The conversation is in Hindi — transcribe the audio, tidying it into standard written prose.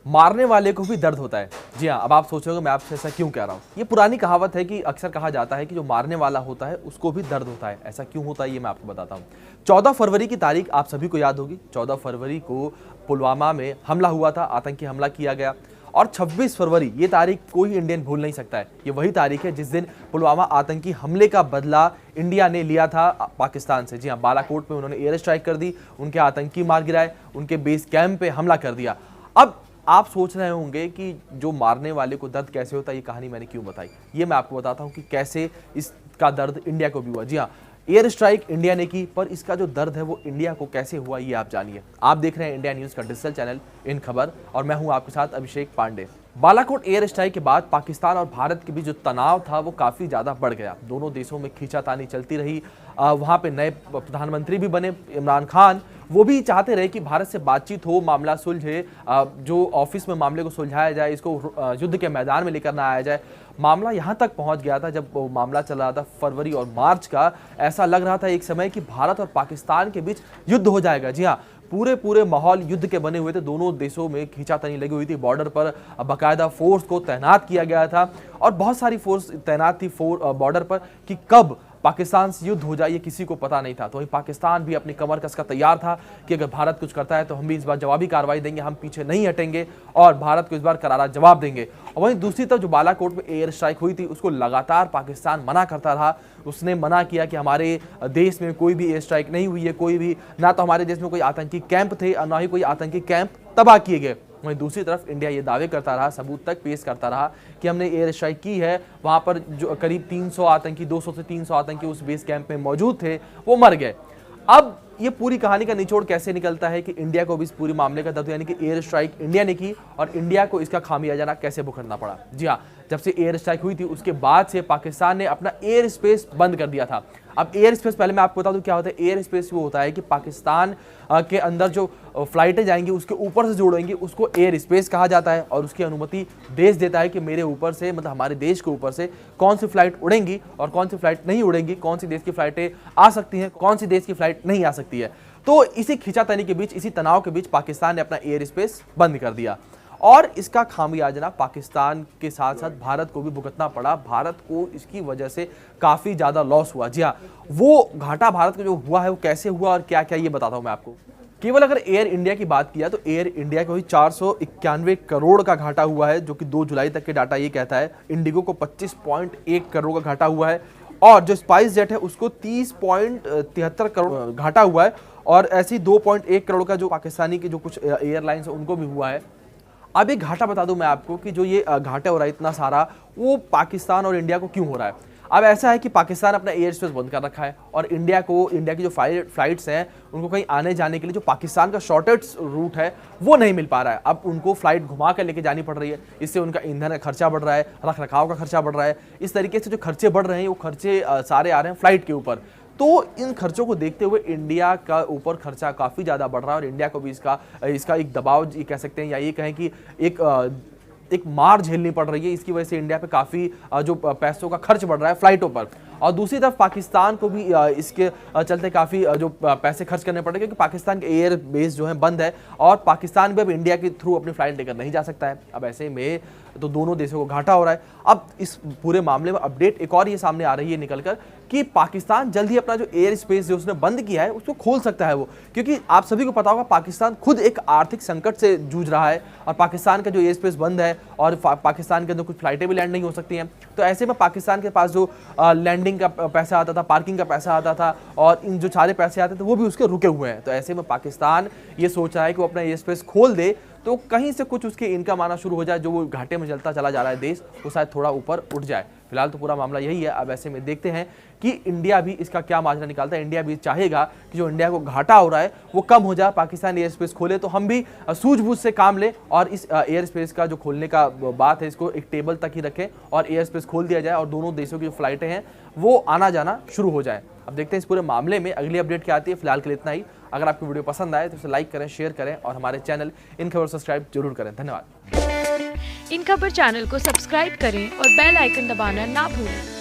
मारने वाले को भी दर्द होता है। जी हाँ, अब आप सोचोगे मैं आपसे ऐसा क्यों कह रहा हूँ। ये पुरानी कहावत है कि अक्सर कहा जाता है कि जो मारने वाला होता है उसको भी दर्द होता है। ऐसा क्यों होता है ये मैं आपको बताता हूँ। 14 फरवरी की तारीख आप सभी को याद होगी। 14 फरवरी को पुलवामा में हमला हुआ था, आतंकी हमला किया गया। और 26 फरवरी ये तारीख कोई इंडियन भूल नहीं सकता है। ये वही तारीख है जिस दिन पुलवामा आतंकी हमले का बदला इंडिया ने लिया था पाकिस्तान से। जी हाँ, बालाकोट में उन्होंने एयर स्ट्राइक कर दी, उनके आतंकी मार गिराए, उनके बेस कैंप पे हमला कर दिया। अब आप सोच रहे होंगे कि जो मारने वाले को दर्द कैसे होता है, ये कहानी मैंने क्यों बताई। ये मैं आपको बताता हूँ कि कैसे इसका दर्द इंडिया को भी हुआ। जी हाँ, एयर स्ट्राइक इंडिया ने की, पर इसका जो दर्द है वो इंडिया को कैसे हुआ ये आप जानिए। आप देख रहे हैं इंडिया न्यूज का डिजिटल चैनल इन खबर, और मैं हूं आपके साथ अभिषेक पांडे। बालाकोट एयर स्ट्राइक के बाद पाकिस्तान और भारत के बीच जो तनाव था वो काफी ज्यादा बढ़ गया। दोनों देशों में खींचातानी चलती रही। वहां पे नए प्रधानमंत्री भी बने, इमरान खान। वो भी चाहते रहे कि भारत से बातचीत हो, मामला सुलझे, जो ऑफिस में मामले को सुलझाया जाए, इसको युद्ध के मैदान में लेकर ना आया जाए। मामला यहाँ तक पहुँच गया था जब वो मामला चल रहा था फरवरी और मार्च का। ऐसा लग रहा था एक समय कि भारत और पाकिस्तान के बीच युद्ध हो जाएगा। जी हाँ, पूरे माहौल युद्ध के बने हुए थे। दोनों देशों में खींचातानी लगी हुई थी। बॉर्डर पर बाकायदा फोर्स को तैनात किया गया था और बहुत सारी फोर्स तैनात थी बॉर्डर पर कि कब पाकिस्तान से युद्ध हो जाए ये किसी को पता नहीं था। तो वहीं पाकिस्तान भी अपनी कमर कसकर तैयार था कि अगर भारत कुछ करता है तो हम भी इस बार जवाबी कार्रवाई देंगे, हम पीछे नहीं हटेंगे और भारत को इस बार करारा जवाब देंगे। और वहीं दूसरी तरफ जो बालाकोट में एयर स्ट्राइक हुई थी उसको लगातार पाकिस्तान मना करता रहा। उसने मना किया कि हमारे देश में कोई भी एयर स्ट्राइक नहीं हुई है, कोई भी, ना तो हमारे देश में कोई आतंकी कैंप थे और ना ही कोई आतंकी कैंप तबाह किए गए। वहीं दूसरी तरफ इंडिया ये दावे करता रहा, सबूत तक पेश करता रहा कि हमने एयर स्ट्राइक की है। वहां पर जो करीब 300 आतंकी, 200 से 300 आतंकी उस बेस कैंप में मौजूद थे, वो मर गए। अब ये पूरी कहानी का निचोड़ कैसे निकलता है कि इंडिया को भी इस पूरी मामले का दर्द, यानी कि एयर स्ट्राइक इंडिया ने की और इंडिया को इसका खामियाजा कैसे भुगतना पड़ा। जी हाँ, जब से एयर स्ट्राइक हुई थी उसके बाद से पाकिस्तान ने अपना एयर स्पेस बंद कर दिया था। अब एयर स्पेस, पहले मैं आपको बता दूं क्या होता है। एयर स्पेस वो होता है कि पाकिस्तान के अंदर जो फ्लाइटें जाएंगी उसके ऊपर से जुड़ेंगी, उसको एयर स्पेस कहा जाता है। और उसकी अनुमति देश देता है कि मेरे ऊपर से, मतलब हमारे देश के ऊपर से कौन सी फ्लाइट उड़ेंगी और कौन सी फ्लाइट नहीं उड़ेंगी, कौन सी देश की फ्लाइटें आ सकती हैं, कौन सी देश की फ्लाइट नहीं आ सकती है। तो इसी खींचातानी के बीच, इसी तनाव के बीच पाकिस्तान ने अपना एयर स्पेस बंद कर दिया और इसका खामियाजा पाकिस्तान के साथ साथ भारत को भी भुगतना पड़ा। भारत को इसकी वजह से काफी ज्यादा लॉस हुआ। जी हाँ, वो घाटा भारत को जो हुआ है वो कैसे हुआ और क्या क्या ये बताता हूं मैं आपको। केवल अगर एयर इंडिया की बात किया तो एयर इंडिया को ही 491 करोड़ का घाटा हुआ है, जो कि 2 जुलाई तक के डाटा ये कहता है। इंडिगो को 25.1 करोड़ का घाटा हुआ है और जो स्पाइस जेट है उसको 30.73 करोड़ घाटा हुआ है। और ऐसी 2.1 करोड़ का जो पाकिस्तानी के जो कुछ एयरलाइंस है उनको भी हुआ है। अब एक घाटा बता दूं मैं आपको कि जो ये घाटा हो रहा है इतना सारा, वो पाकिस्तान और इंडिया को क्यों हो रहा है। अब ऐसा है कि पाकिस्तान अपना एयर स्पेस बंद कर रखा है और इंडिया की जो फ्लाइट्स हैं उनको कहीं आने जाने के लिए जो पाकिस्तान का शॉर्टेस्ट रूट है वो नहीं मिल पा रहा है। अब उनको फ्लाइट घुमा कर लेके जानी पड़ रही है। इससे उनका ईंधन का खर्चा बढ़ रहा है, रख रखाव का खर्चा बढ़ रहा है। इस तरीके से जो खर्चे बढ़ रहे हैं वो खर्चे सारे आ रहे हैं फ्लाइट के ऊपर। तो इन खर्चों को देखते हुए इंडिया का ऊपर खर्चा काफी ज्यादा बढ़ रहा है और इंडिया को भी इसका एक दबाव ये कह सकते हैं, या ये कहें कि एक मार झेलनी पड़ रही है। इसकी वजह से इंडिया पे काफी जो पैसों का खर्च बढ़ रहा है फ्लाइटों पर। और दूसरी तरफ पाकिस्तान को भी इसके चलते काफी जो पैसे खर्च करने पड़ रहे हैं, क्योंकि पाकिस्तान के एयर बेस जो है बंद है और पाकिस्तान भी अब इंडिया के थ्रू अपनी फ्लाइट लेकर नहीं जा सकता है। अब ऐसे में तो दोनों देशों को घाटा हो रहा है। अब इस पूरे मामले में अपडेट एक और ये सामने आ रही है निकलकर कि पाकिस्तान जल्द ही अपना जो एयर स्पेस जो उसने बंद किया है उसको खोल सकता है वो, क्योंकि आप सभी को पता होगा पाकिस्तान खुद एक आर्थिक संकट से जूझ रहा है और पाकिस्तान का जो एयर स्पेस बंद है और पाकिस्तान के अंदर कुछ फ्लाइटें भी लैंड नहीं हो सकती हैं। तो ऐसे में पाकिस्तान के पास जो लैंडिंग का पैसा आता था, पार्किंग का पैसा आता था और इन जो सारे पैसे आते थे वो भी उसके रुके हुए हैं। तो ऐसे में पाकिस्तान ये सोच रहा है कि वो अपना एयर स्पेस खोल दे तो कहीं से कुछ उसके इनकम आना शुरू हो जाए, जो वो घाटे में चलता चला जा रहा है देश, वो शायद थोड़ा ऊपर उठ जाए। फिलहाल तो पूरा मामला यही है। अब ऐसे में देखते हैं कि इंडिया भी इसका क्या माजरा निकालता है। इंडिया भी चाहेगा कि जो इंडिया को घाटा हो रहा है वो कम हो जाए, पाकिस्तान एयर स्पेस खोले तो हम भी सूझबूझ से काम लें और इस एयर स्पेस का जो खोलने का बात है इसको एक टेबल तक ही रखें और एयर स्पेस खोल दिया जाए और दोनों देशों की जो फ्लाइटें हैं वो आना जाना शुरू हो जाए। अब देखते हैं इस पूरे मामले में अगली अपडेट क्या आती है। फिलहाल के लिए इतना ही। अगर आपको वीडियो पसंद आए तो इसे लाइक करें, शेयर करें और हमारे चैनल इन खबर सब्सक्राइब जरूर करें। धन्यवाद। इन खबर चैनल को सब्सक्राइब करें और बेल आइकन दबाना ना भूलें।